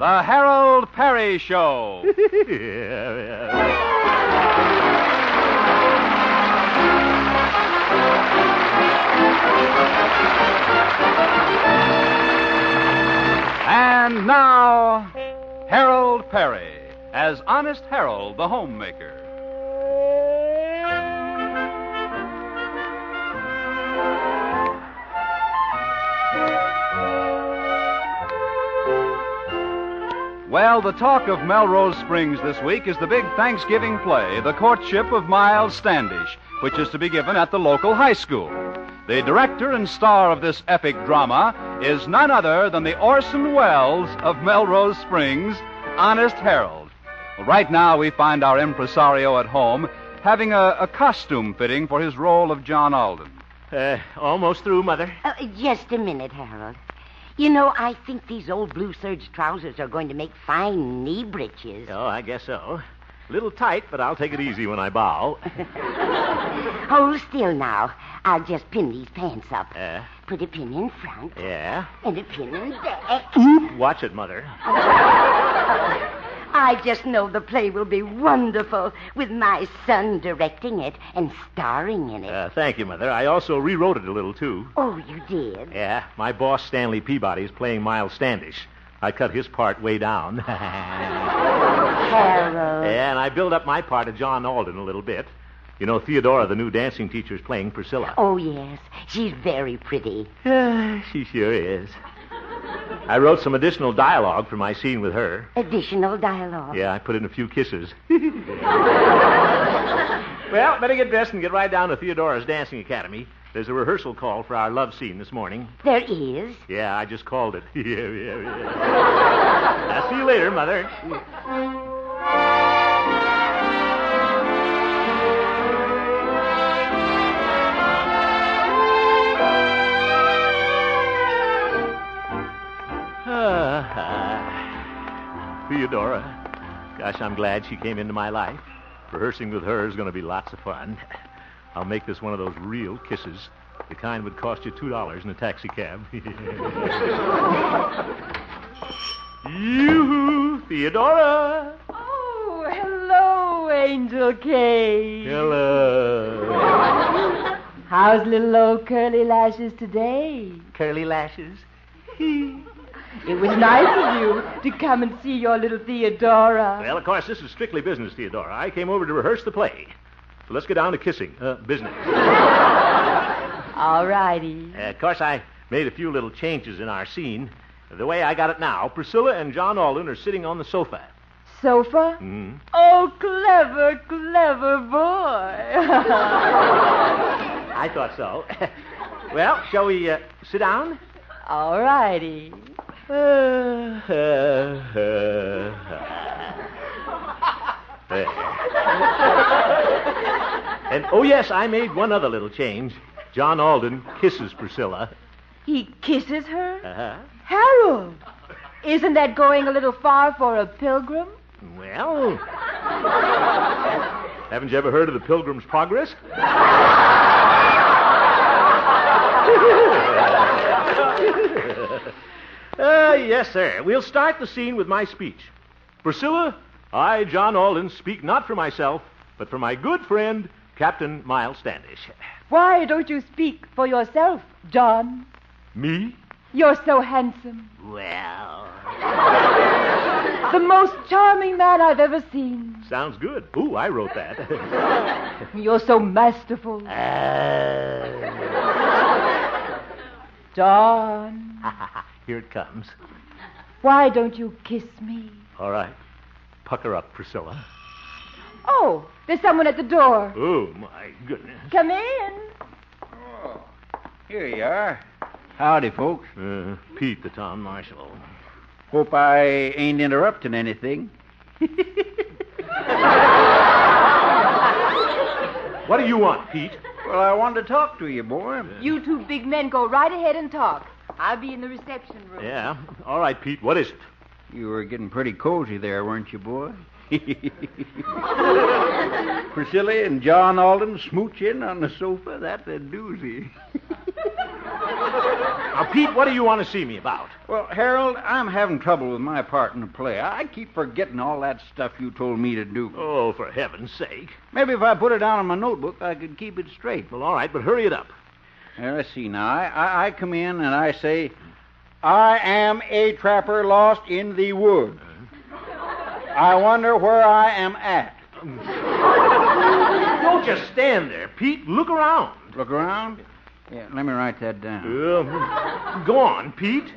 The Harold Perry Show. And now, Harold Perry as Honest Harold, the homemaker. Well, the talk of Melrose Springs this week is the big Thanksgiving play, The Courtship of Miles Standish, which is to be given at the local high school. The director and star of this epic drama is none other than the Orson Welles of Melrose Springs, Honest Harold. Well, right now we find our impresario at home having a costume fitting for his role of John Alden. Almost through, Mother. Just a minute, Harold. You know, I think these old blue serge trousers are going to make fine knee breeches. Oh, I guess so. A little tight, but I'll take it easy when I bow. Hold still now. I'll just pin these pants up. Put a pin in front. Yeah? And a pin in back. Watch it, Mother. I just know the play will be wonderful with my son directing it and starring in it. Thank you, Mother. I also rewrote it a little, too. Oh, you did? Yeah. My boss, Stanley Peabody, is playing Miles Standish. I cut his part way down. Harold. Yeah, and I built up my part of John Alden a little bit. You know, Theodora, the new dancing teacher, is playing Priscilla. Oh, yes. She's very pretty. She sure is. I wrote some additional dialogue for my scene with her. Additional dialogue? Yeah, I put in a few kisses. Well, better get dressed and get right down to Theodora's Dancing Academy. There's a rehearsal call for our love scene this morning. There is? Yeah, I just called it. Yeah. I'll see you later, Mother. Theodora. Gosh, I'm glad she came into my life. Rehearsing with her is going to be lots of fun. I'll make this one of those real kisses. The kind would cost you $2 in a taxi cab. Yoo-hoo, Theodora. Oh, hello, Angel Kate. Hello. How's little old Curly Lashes today? Curly lashes? It was nice of you to come and see your little Theodora. Well, of course, this is strictly business, Theodora. I came over to rehearse the play. So let's get down to kissing. Business. All righty. Of course, I made a few little changes in our scene. The way I got it now, Priscilla and John Alden are sitting on the sofa. Sofa? Mm-hmm. Oh, clever, clever boy. I thought so. Well, shall we sit down? All righty. And, oh, yes, I made one other little change. John Alden kisses Priscilla. He kisses her? Uh-huh. Harold, isn't that going a little far for a pilgrim? Well, haven't you ever heard of the Pilgrim's Progress? Yes, sir. We'll start the scene with my speech. Priscilla, I, John Alden, speak not for myself, but for my good friend, Captain Miles Standish. Why don't you speak for yourself, John? Me? You're so handsome. Well. The most charming man I've ever seen. Sounds good. Ooh, I wrote that. You're so masterful. John. Here it comes. Why don't you kiss me? All right. Pucker up, Priscilla. Oh, there's someone at the door. Oh, my goodness. Come in. Oh, here you are. Howdy, folks. Pete, the town marshal. Hope I ain't interrupting anything. What do you want, Pete? Well, I wanted to talk to you, boy. You two big men go right ahead and talk. I'll be in the reception room. Yeah. All right, Pete. What is it? You were getting pretty cozy there, weren't you, boy? Priscilla and John Alden smooching on the sofa. That's a doozy. Now, Pete, what do you want to see me about? Well, Harold, I'm having trouble with my part in the play. I keep forgetting all that stuff you told me to do. Oh, for heaven's sake. Maybe if I put it down in my notebook, I could keep it straight. Well, all right, but hurry it up. Let's see now. I come in and I say, I am a trapper lost in the woods. I wonder where I am at. Don't just stand there, Pete. Look around. Look around? Yeah, let me write that down. Go on, Pete.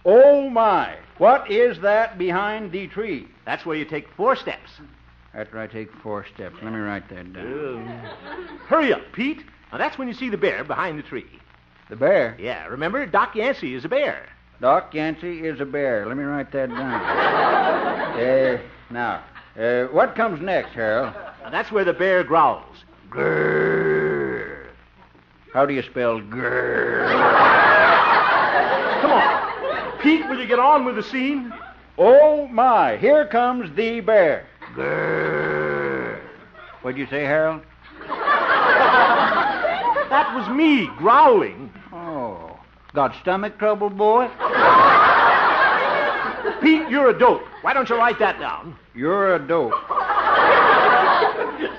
Oh, my. What is that behind the tree? That's where you take 4 steps. After I take 4 steps. Let me write that down. Hurry up, Pete. Now, that's when you see the bear behind the tree. The bear? Yeah, remember, Doc Yancey is a bear. Doc Yancey is a bear. Let me write that down. Now, what comes next, Harold? Now, that's where the bear growls. Grrr. How do you spell grrr? Come on. Pete, will you get on with the scene? Oh, my. Here comes the bear. Grrr. What'd you say, Harold? That was me growling. Oh. Got stomach trouble, boy? Pete, you're a dope. Why don't you write that down? You're a dope.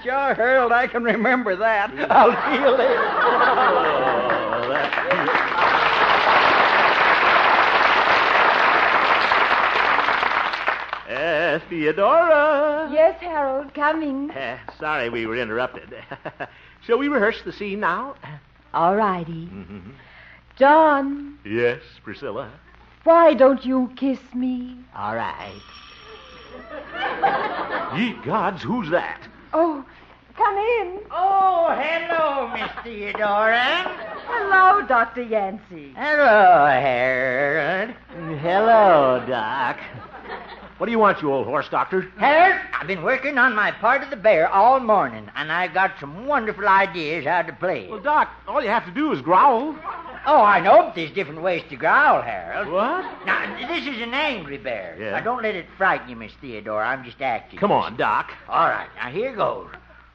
Sure, Harold, I can remember that. I'll see you later. Oh, that's Pete. Theodora. Yes, Harold, coming. Sorry we were interrupted. Shall we rehearse the scene now? All righty. Mm-hmm. John, Yes, Priscilla. why don't you kiss me? All right. Ye gods, who's that? Oh, come in. Oh, hello, Miss Theodora. Hello, Dr. Yancey. Hello, Harold. Hello, Doc. What do you want, you old horse doctor? Harold, I've been working on my part of the bear all morning, and I've got some wonderful ideas how to play it. Well, Doc, all you have to do is growl. Oh, I know, but there's different ways to growl, Harold. What? Now, this is an angry bear. Yeah. Now, don't let it frighten you, Miss Theodora. I'm just acting. Come on, Doc. All right, now here goes.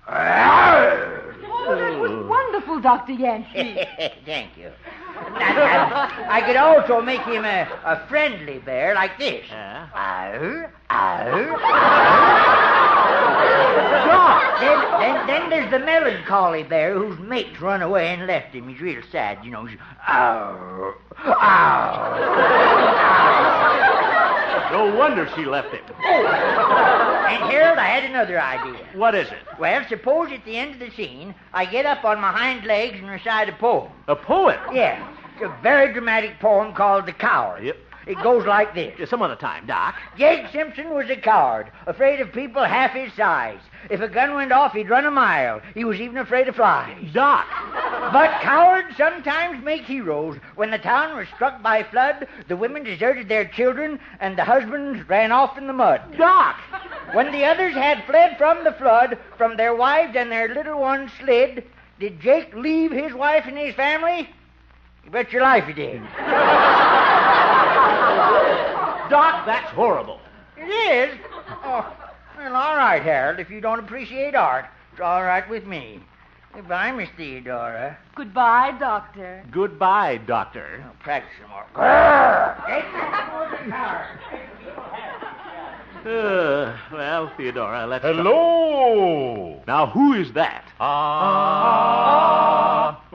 Oh, that was wonderful, Dr. Yancey. Thank you. I could also make him a friendly bear like this. Arr, arr, arr. Then there's the melancholy bear whose mates run away and left him. He's real sad, you know. He's, ow, ow. No wonder she left him. And Harold, I had another idea. What is it? Well, suppose at the end of the scene, I get up on my hind legs and recite a poem. A poet? Yeah, it's a very dramatic poem called The Coward. Yep. It goes like this. Some other time, Doc. Jake Simpson was a coward, afraid of people half his size. If a gun went off, he'd run a mile. He was even afraid of flies. Doc. But cowards sometimes make heroes. When the town was struck by flood, the women deserted their children, and the husbands ran off in the mud. Doc. When the others had fled from the flood, from their wives and their little ones slid, did Jake leave his wife and his family? You bet your life he did. Doc, that's horrible. It is? Oh, well, all right, Harold. If you don't appreciate art, it's all right with me. Goodbye, Miss Theodora. Goodbye, Doctor. Goodbye, Doctor. I'll practice some more. Grrr! Take that for the coward. Well, Theodora, let's... Hello! Now, who is that?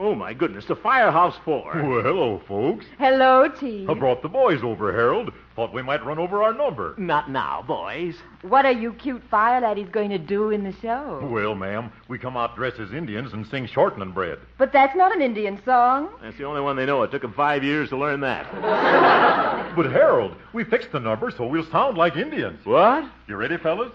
Oh, my goodness, the Firehouse 4. Well, hello, folks. Hello, T. I brought the boys over, Harold. Thought we might run over our number. Not now, boys. What are you cute fire laddies going to do in the show? Well, ma'am, we come out dressed as Indians and sing shortening bread. But that's not an Indian song. That's the only one they know. It took them 5 years to learn that. But, Harold, we fixed the number so we'll sound like Indians. What? You ready, fellas?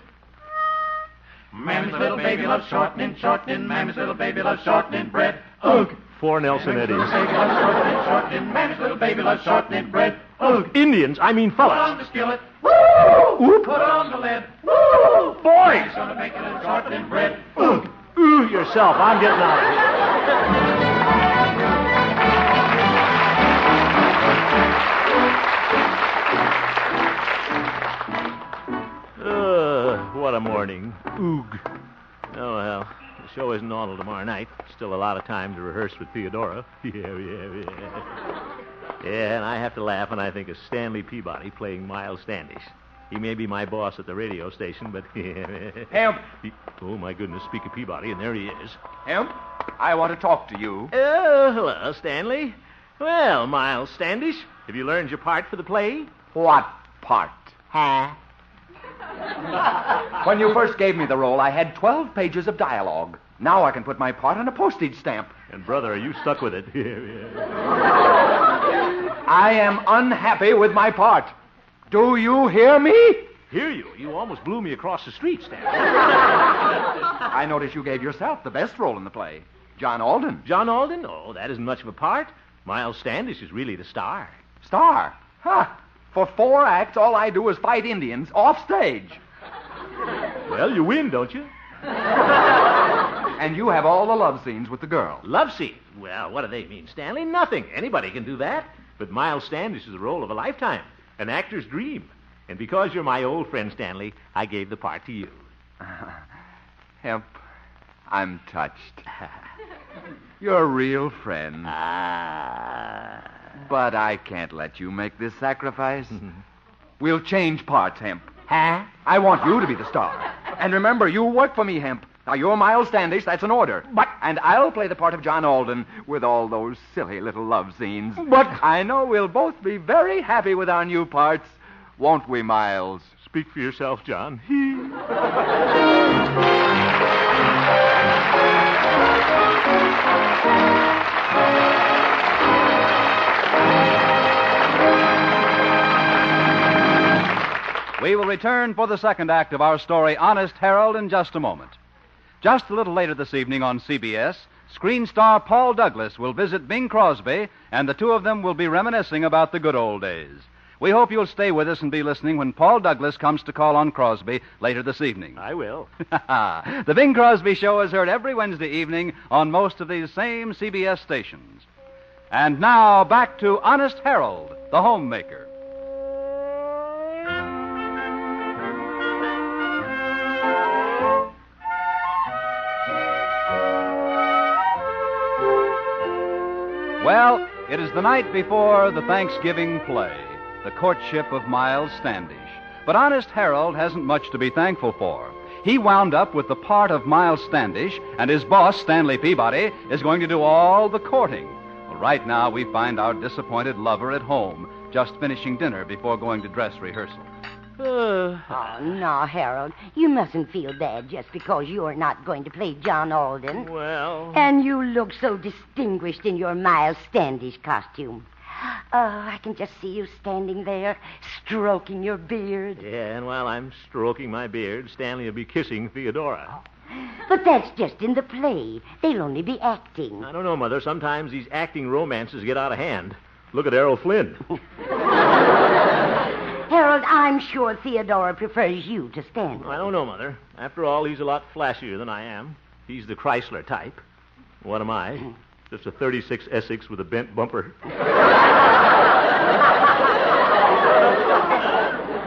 Mammy's little baby loves shortening, shortening. Mammy's little baby loves shortening bread. Ugh. 4 Nelson Eddies. Mammy's little baby loves shortening, shortening. Mammy's little baby loves shortening bread. Ugh. Indians, I mean Put on fellas. the skillet. Woo! Put on the lid. Woo! Boys! He's gonna make a little shortening bread. Ugh. Ooh, yourself. I'm getting out of here. What a morning. Oog. Oh, well. The show isn't on till tomorrow tomorrow night. Still a lot of time to rehearse with Theodora. Yeah. Yeah, and I have to laugh when I think of Stanley Peabody playing Miles Standish. He may be my boss at the radio station, but... Hemp! Oh, my goodness, speak of Peabody, and there he is. Hemp, I want to talk to you. Oh, hello, Stanley. Well, Miles Standish, have you learned your part for the play? What part? Huh? When you first gave me the role, I had 12 pages of dialogue. Now I can put my part on a postage stamp. And, brother, are you stuck with it? I am unhappy with my part. Do you hear me? Hear you? You almost blew me across the street, Stanley. I notice you gave yourself the best role in the play. John Alden. John Alden? Oh, that isn't much of a part. Miles Standish is really the star. Star? Huh. For 4 acts, all I do is fight Indians off stage. Well, you win, don't you? And you have all the love scenes with the girl. Love scene? Well, what do they mean, Stanley? Nothing. Anybody can do that. But Miles Standish is the role of a lifetime. An actor's dream. And because you're my old friend, Stanley, I gave the part to you. Hemp, I'm touched. You're a real friend. But I can't let you make this sacrifice. We'll change parts, Hemp. Huh? I want you to be the star. And remember, you work for me, Hemp. Now, you're Miles Standish, that's an order. But... And I'll play the part of John Alden with all those silly little love scenes. But... I know we'll both be very happy with our new parts. Won't we, Miles? Speak for yourself, John. We will return for the second act of our story, Honest Harold, in just a moment. Just a little later this evening on CBS, screen star Paul Douglas will visit Bing Crosby, and the two of them will be reminiscing about the good old days. We hope you'll stay with us and be listening when Paul Douglas comes to call on Crosby later this evening. I will. The Bing Crosby Show is heard every Wednesday evening on most of these same CBS stations. And now, back to Honest Harold, the homemaker. Well, it is the night before the Thanksgiving play, The Courtship of Miles Standish. But Honest Harold hasn't much to be thankful for. He wound up with the part of Miles Standish, and his boss, Stanley Peabody, is going to do all the courting. Well, right now, we find our disappointed lover at home, just finishing dinner before going to dress rehearsal. Oh, no, Harold. You mustn't feel bad just because you're not going to play John Alden. Well... And you look so distinguished in your Miles Standish costume. Oh, I can just see you standing there, stroking your beard. Yeah, and while I'm stroking my beard, Stanley will be kissing Theodora. But that's just in the play. They'll only be acting. I don't know, Mother. Sometimes these acting romances get out of hand. Look at Errol Flynn. Harold, I'm sure Theodora prefers you to Stanley. I don't know, Mother. After all, he's a lot flashier than I am. He's the Chrysler type. What am I? Just a 36 Essex with a bent bumper.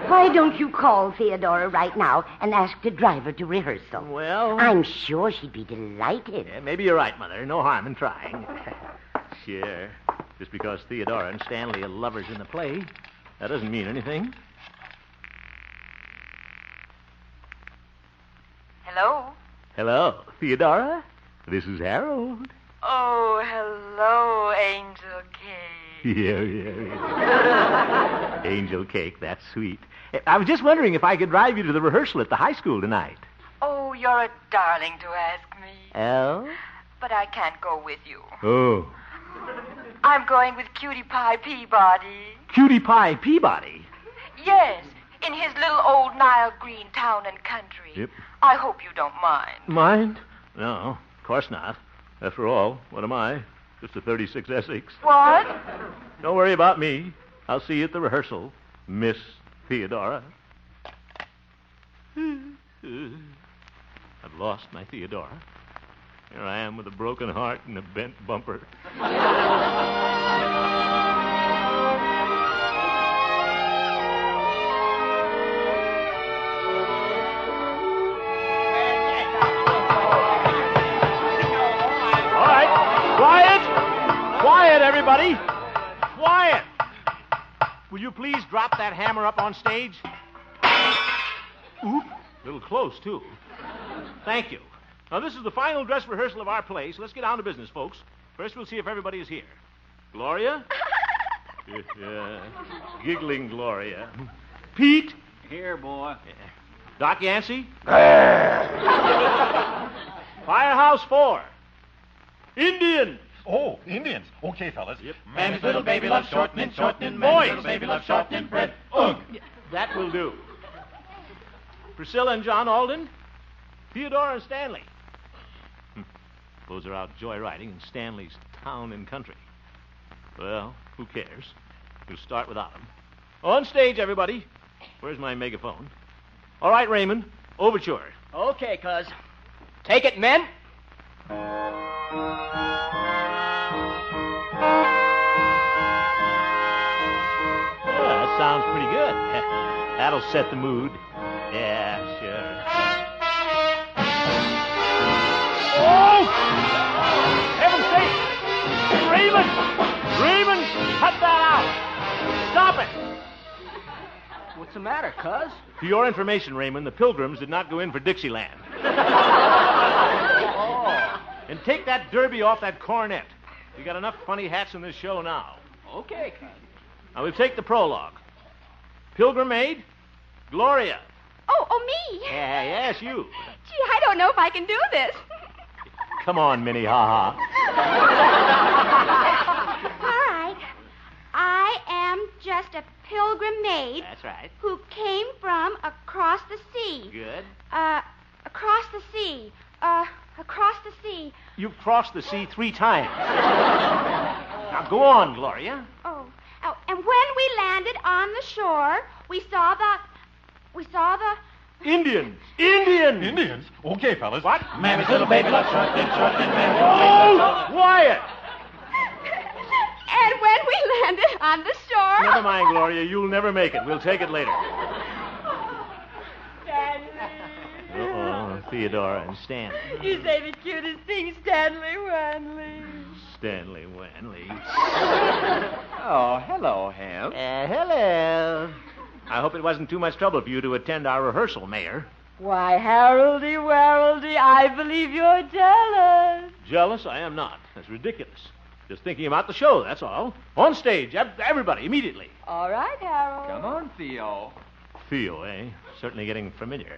Why don't you call Theodora right now and ask to drive her to rehearsal? Well... I'm sure she'd be delighted. Yeah, maybe you're right, Mother. No harm in trying. Sure. Just because Theodora and Stanley are lovers in the play, that doesn't mean anything. Hello? Hello, Theodora. This is Harold. Oh, hello, Angel Cake. Yeah. Angel Cake, that's sweet. I was just wondering if I could drive you to the rehearsal at the high school tonight. Oh, you're a darling to ask me. Oh? But I can't go with you. Oh. I'm going with Cutie Pie Peabody. Cutie Pie Peabody? Yes, in his little old Nile Green town and country. Yep. I hope you don't mind. Mind? No, of course not. After all, what am I? Just a 36 Essex. What? Don't worry about me. I'll see you at the rehearsal, Miss Theodora. I've lost my Theodora. Here I am with a broken heart and a bent bumper. everybody. Quiet. Will you please drop that hammer up on stage? Oop. A little close, too. Thank you. Now, this is the final dress rehearsal of our play, so let's get down to business, folks. First, we'll see if everybody is here. Gloria? Giggling Gloria. Pete? Here, boy. Doc Yancey? Firehouse 4. Indian. Oh, Indians. Okay, fellas. Yep. Mammy's little baby loves shortening. Mammy's little baby loves shortening bread. Ugh. That will do. Priscilla and John Alden. Theodore and Stanley. Those are out joyriding in Stanley's town and country. Well, who cares? We'll start without them. On stage, everybody. Where's my megaphone? All right, Raymond. Overture. Okay, cuz. Take it, men. That sounds pretty good. That'll set the mood. Yeah, sure. Oh! Heaven's sake! Raymond! Raymond, cut that out! Stop it! What's the matter, cuz? For your information, Raymond, the Pilgrims did not go in for Dixieland. And take that derby off that cornet. We got enough funny hats in this show now. Okay, cuz. Now we'll take the prologue. Pilgrim Maid, Gloria. Oh, me. Yeah, yes, you. Gee, I don't know if I can do this. Come on, Minnie, ha-ha. All right. I am just a pilgrim maid That's right. who came from across the sea. Good. Across the sea. Across the sea. You've crossed the sea 3 times. Now go on, Gloria. Oh, and when we landed on the shore, we saw the... Indians. Indians. Indians? Okay, fellas. What? Mammy's little baby loves shortening. Mammy's Oh, quiet. And when we landed on the shore... Never mind, Gloria. You'll never make it. We'll take it later. Uh-oh, Theodora and Stanley. You say the cutest thing, Stanley Wanley. Stanley Wanley. Oh, hello, Ham. Hello. I hope it wasn't too much trouble for you to attend our rehearsal, Mayor. Why, Haroldy, Waroldy, I believe you're jealous. Jealous? I am not. That's ridiculous. Just thinking about the show, that's all. On stage, everybody, immediately. All right, Harold. Come on, Theo. Theo, eh? Certainly getting familiar.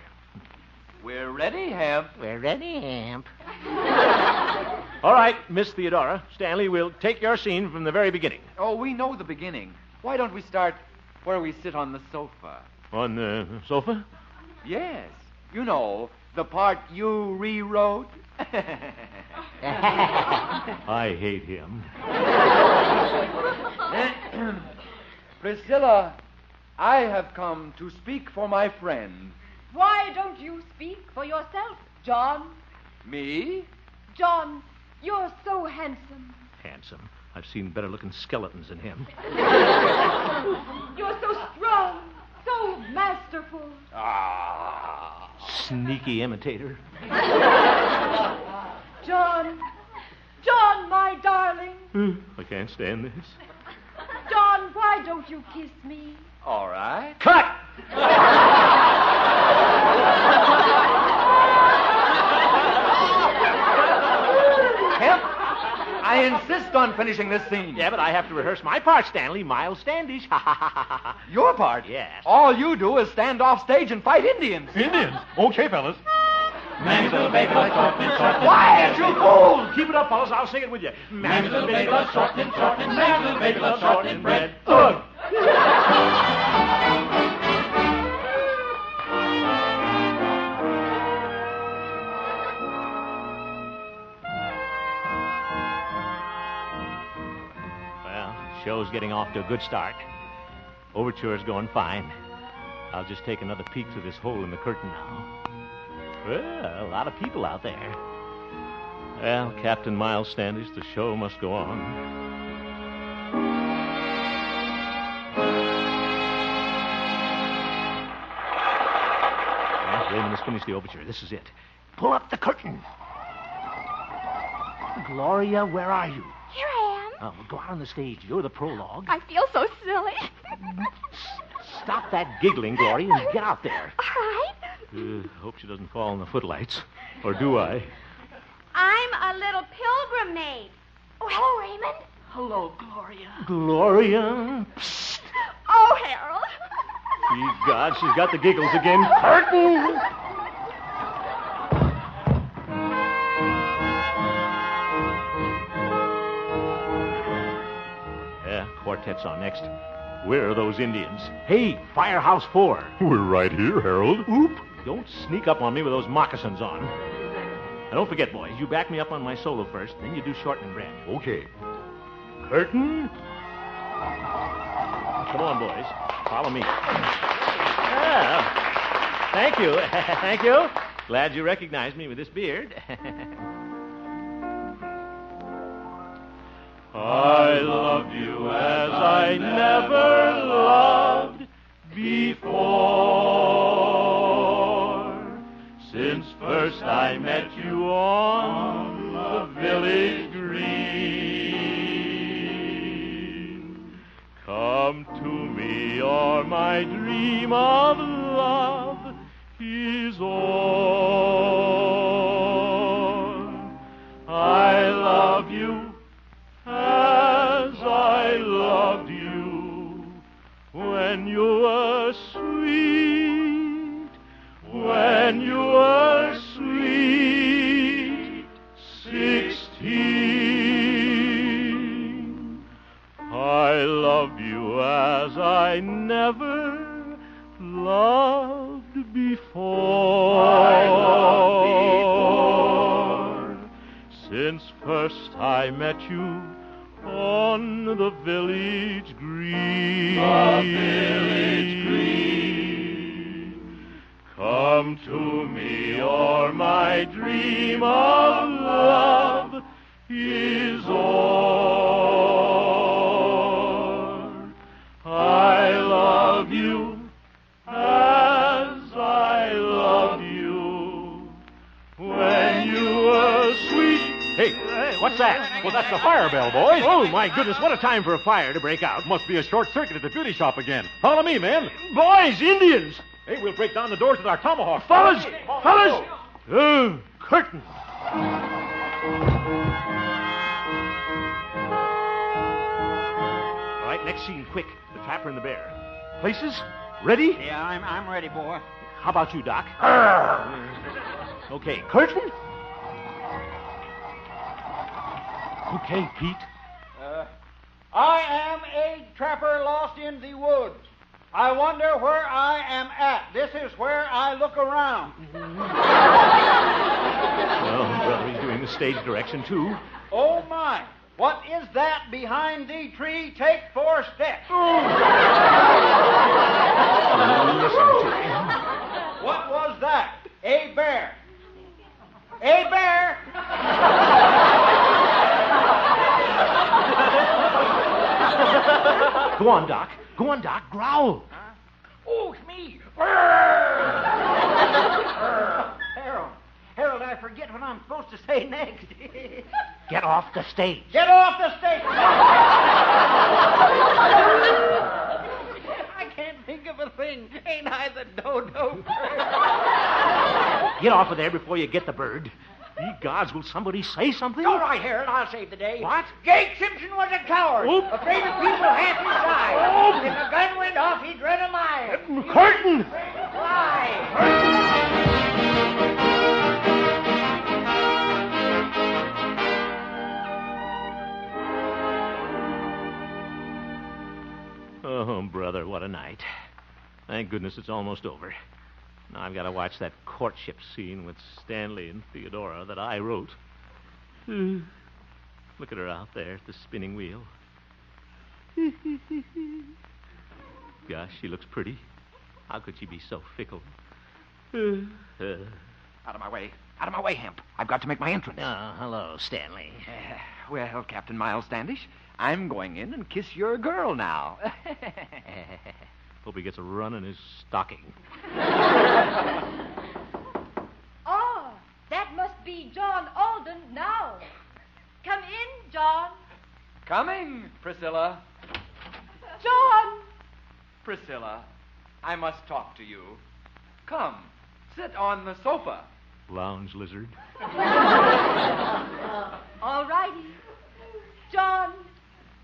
We're ready, Ham. We're ready, Hamp. All right, Miss Theodora. Stanley, we'll take your scene from the very beginning. Oh, we know the beginning. Why don't we start where we sit on the sofa? On the sofa? Yes. You know, the part you rewrote. I hate him. Priscilla, I have come to speak for my friend. Why don't you speak for yourself, John? Me? John, you're so handsome. Handsome. I've seen better-looking skeletons than him. You're so strong, so masterful. Ah. Sneaky imitator. John, my darling. I can't stand this. John, why don't you kiss me? All right. Cut! Hemp, I insist on finishing this scene. Yeah, but I have to rehearse my part, Stanley. Miles Standish. Your part? Yes. All you do is stand off stage and fight Indians. Indians? Okay, fellas. Mammy's little baby loves shortening. Quiet, you fool! Keep it up, fellas. I'll sing it with you. Mammy's little baby loves shortening. Mammy's little baby loves shortening bread. Ugh. Well, show's getting off to a good start. Overture's going fine. I'll just take another peek through this hole in the curtain now. Well, a lot of people out there. Well, Captain Miles Standish, the show must go on. Well, Raymond has finished the overture. This is it. Pull up the curtain. Gloria, where are you? Here I am. Oh, go out on the stage. You're the prologue. I feel so silly. Stop that giggling, Gloria, and get out there. All right. Hope she doesn't fall in the footlights. Or do I? I'm a little pilgrim maid. Oh, hello, Raymond. Hello, Gloria. Gloria. Psst. Oh, Harold. Ye God, she's got the giggles again. Curtain! Quartet's on next. Where are those Indians? Hey, Firehouse 4. We're right here, Harold. Oop! Don't sneak up on me with those moccasins on. Now, don't forget, boys, you back me up on my solo first, then you do Shorten and Bread. Okay. Curtain. Come on, boys. Follow me. Yeah. Thank you. Thank you. Glad you recognized me with this beard. I loved you as I never loved before. Since first I met you on the village green. Come to me, or my dream of love is o'er. I love you as I loved you when you were sweet, when you were sweet, 16. I love you as I never loved before. Since first I met you on the village green. The village green. Come to me, or my dream of love is o'er. I love you as I loved you when you were sweet. Hey, what's that? Well, that's the fire bell, boys. Oh, my goodness, what a time for a fire to break out. Must be a short circuit at the beauty shop again. Follow me, men. Boys, Indians! Hey, we'll break down the doors with our tomahawks. Fellas! Fellas! Curtain! All right, next scene, quick. The Trapper and the Bear. Places? Ready? Yeah, I'm ready, boy. How about you, Doc? Okay, curtain? Okay, Pete. I am a trapper lost in the woods. I wonder where I am at. This is where I look around. Well, brother, he's doing the stage direction, too. Oh, my. What is that behind the tree? Take 4 steps. What was that? A bear. A bear. Go on, Doc. Go on, Doc. Growl. Oh, it's me. Harold, I forget what I'm supposed to say next. Get off the stage. Get off the stage. I can't think of a thing. Ain't I the dodo? Get off of there before you get the bird. Ye gods, will somebody say something? All right, Harold, I'll save the day. What? Jake Simpson was a coward. Oop. Afraid of people half his size. Oop. If a gun went off, he'd run a mile. Curtain! Fly. Oh, brother, what a night. Thank goodness it's almost over. Now I've got to watch that courtship scene with Stanley and Theodora that I wrote. Look at her out there at the spinning wheel. Gosh, she looks pretty. How could she be so fickle? Out of my way. Out of my way, Hemp. I've got to make my entrance. Oh, hello, Stanley. Well, Captain Miles Standish, I'm going in and kiss your girl now. Hope he gets a run in his stocking. Oh, that must be John Alden now. Come in, John. Coming, Priscilla. John! Priscilla, I must talk to you. Come, sit on the sofa. Lounge lizard. All righty. John,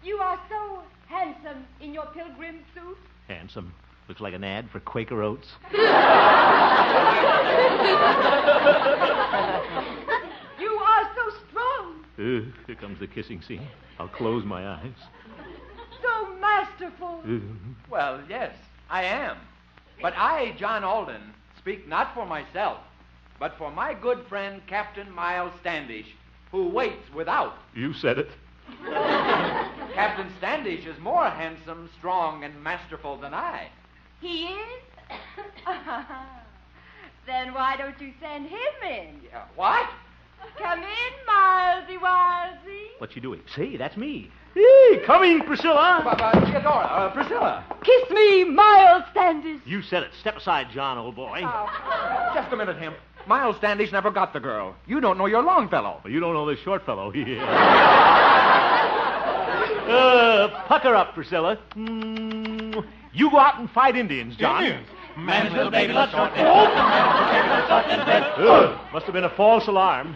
you are so handsome in your pilgrim suit. Handsome. Looks like an ad for Quaker Oats. You are so strong, Here comes the kissing scene. I'll close my eyes. so masterful. Well, yes, I am. But I, John Alden, speak not for myself, but for my good friend Captain Miles Standish, who waits without. You said it. Captain Standish is more handsome, strong, and masterful than I. He is? Then why don't you send him in? What? Come in, Milesy Wilesy. What you doing? Say, that's me. Hey, coming, Priscilla. Theodora, Priscilla. Kiss me, Miles Standish. You said it. Step aside, John, old boy. Just a minute, Hemp. Miles Standish never got the girl. You don't know your Longfellow. Well, you don't know this short fellow. Pucker up, Priscilla. You go out and fight Indians, John. Indians? Mammy's little baby loves shortening. Must have been a false alarm.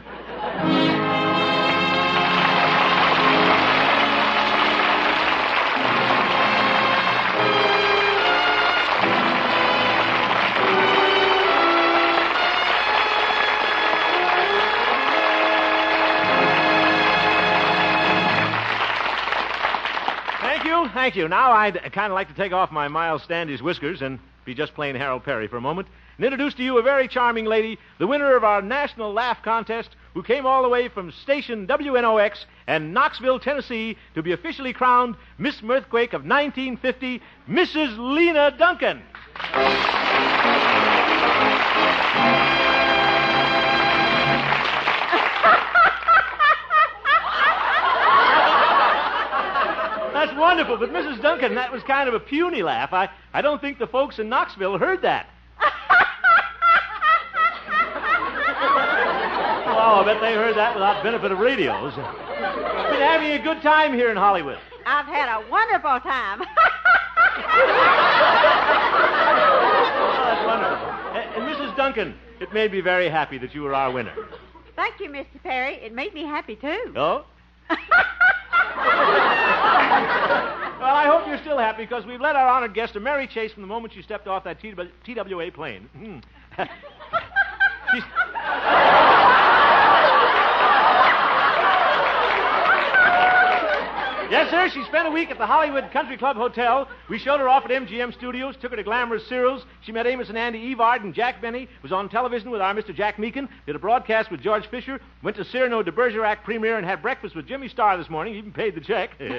Thank you. Now I'd kind of like to take off my Miles Standish whiskers and be just plain Harold Perry for a moment and introduce to you a very charming lady, the winner of our National Laugh Contest, who came all the way from station WNOX and Knoxville, Tennessee, to be officially crowned Miss Mirthquake of 1950, Mrs. Lena Duncan. That's wonderful, but Mrs. Duncan, that was kind of a puny laugh. I don't think the folks in Knoxville heard that. Oh, I bet they heard that without benefit of radios. Been having a good time here in Hollywood. I've had a wonderful time. Oh, that's wonderful. And Mrs. Duncan, it made me very happy that you were our winner. Thank you, Mr. Perry. It made me happy, too. Oh? Well, I hope you're still happy because we've led our honored guest a merry chase from the moment she stepped off that TWA plane. She's... Yes, sir. She spent a week at the Hollywood Country Club Hotel. We showed her off at MGM Studios, took her to glamorous Cyril's. She met Amos and Andy Evard and Jack Benny, was on television with our Mr. Jack Meakin, did a broadcast with George Fisher, went to Cyrano de Bergerac premiere and had breakfast with Jimmy Starr this morning, even paid the check. I'm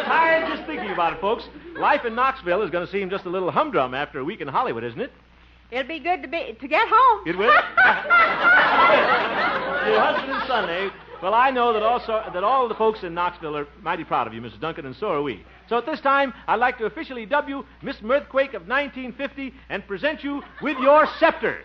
tired just thinking about it, folks. Life in Knoxville is going to seem just a little humdrum after a week in Hollywood, isn't it? It'll be good to get home. It will? Your husband and son, eh? Well, I know that all the folks in Knoxville are mighty proud of you, Mrs. Duncan, and so are we. So at this time, I'd like to officially dub you Miss Mirthquake of 1950 and present you with your scepter.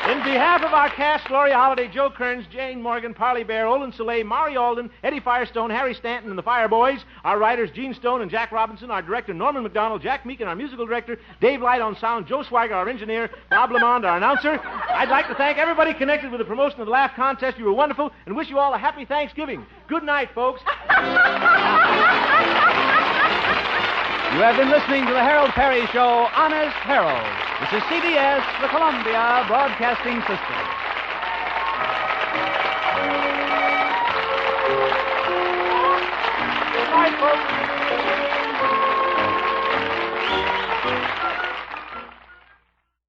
In behalf of our cast, Gloria Holliday, Joe Kearns, Jane Morgan, Parley Bear, Olin Soleil, Mari Alden, Eddie Firestone, Harry Stanton, and the Fireboys, our writers, Gene Stone and Jack Robinson, our director, Norman McDonald, Jack Meakin, our musical director, Dave Light on sound, Joe Swagger, our engineer, Bob Lamond, our announcer. I'd like to thank everybody connected with the promotion of the Laugh Contest. You were wonderful, and wish you all a happy Thanksgiving. Good night, folks. You have been listening to the Harold Perry Show, Honest Harold. This is CBS, the Columbia Broadcasting System.